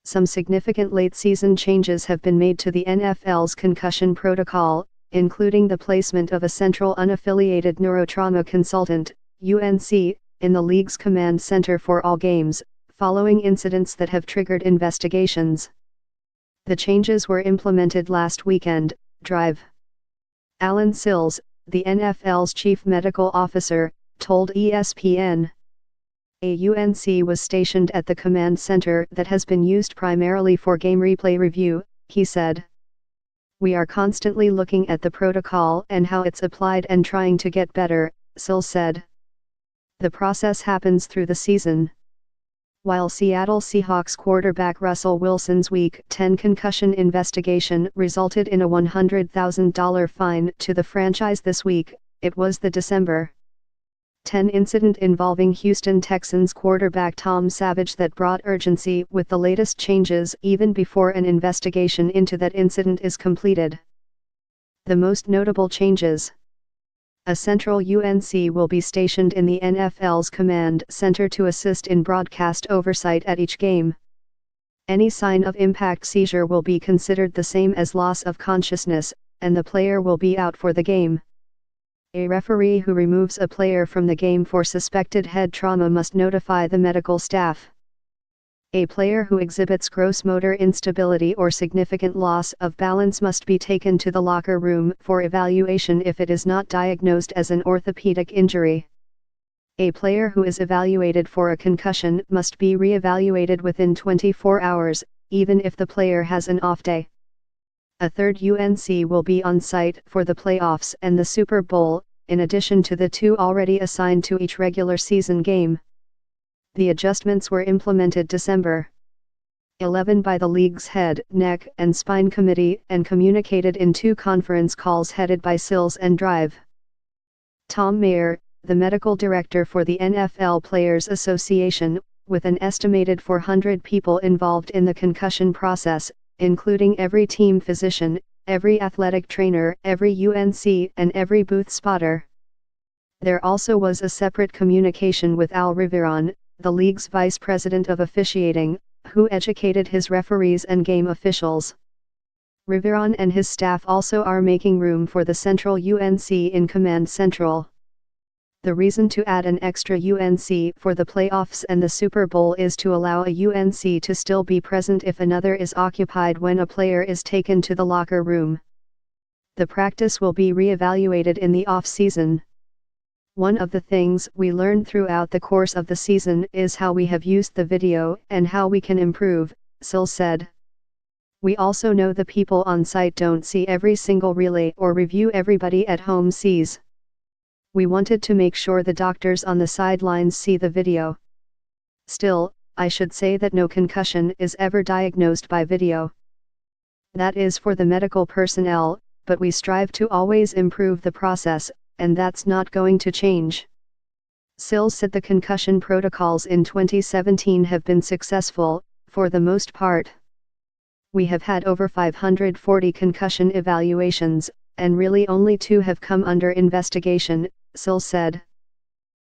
some significant late-season changes have been made to the NFL's concussion protocol, including the placement of a central unaffiliated neurotrauma consultant, UNC, in the league's command center for all games, following incidents that have triggered investigations. The changes were implemented last weekend. Drive. Alan Sills, the NFL's chief medical officer, told ESPN. A UNC was stationed at the command center that has been used primarily for game replay review, he said. We are constantly looking at the protocol and how it's applied and trying to get better, Sills said. The process happens through the season. While Seattle Seahawks quarterback Russell Wilson's Week 10 concussion investigation resulted in a $100,000 fine to the franchise this week, it was the December 10 incident involving Houston Texans quarterback Tom Savage that brought urgency with the latest changes even before an investigation into that incident is completed. The most notable changes. A central UNC will be stationed in the NFL's command center to assist in broadcast oversight at each game. Any sign of impact seizure will be considered the same as loss of consciousness, and the player will be out for the game. A referee who removes a player from the game for suspected head trauma must notify the medical staff. A player who exhibits gross motor instability or significant loss of balance must be taken to the locker room for evaluation if it is not diagnosed as an orthopedic injury. A player who is evaluated for a concussion must be re-evaluated within 24 hours, even if the player has an off day. A third UNC will be on site for the playoffs and the Super Bowl, in addition to the two already assigned to each regular season game. The adjustments were implemented December 11 by the league's head, neck, and spine committee and communicated in two conference calls headed by Sills and Drive. Tom Mayer, the medical director for the NFL Players Association, with an estimated 400 people involved in the concussion process, including every team physician, every athletic trainer, every UNC, and every booth spotter. There also was a separate communication with Al Riveron, the league's vice president of officiating, who educated his referees and game officials. Riveron and his staff also are making room for the central UNC in Command Central. The reason to add an extra UNC for the playoffs and the Super Bowl is to allow a UNC to still be present if another is occupied when a player is taken to the locker room. The practice will be re-evaluated in the off-season. One of the things we learned throughout the course of the season is how we have used the video and how we can improve, Sills said. We also know the people on site don't see every single relay or review everybody at home sees. We wanted to make sure the doctors on the sidelines see the video. Still, I should say that no concussion is ever diagnosed by video. That is for the medical personnel, but we strive to always improve the process, and that's not going to change. Sills said the concussion protocols in 2017 have been successful, for the most part. We have had over 540 concussion evaluations, and really only 2 have come under investigation, Sills said.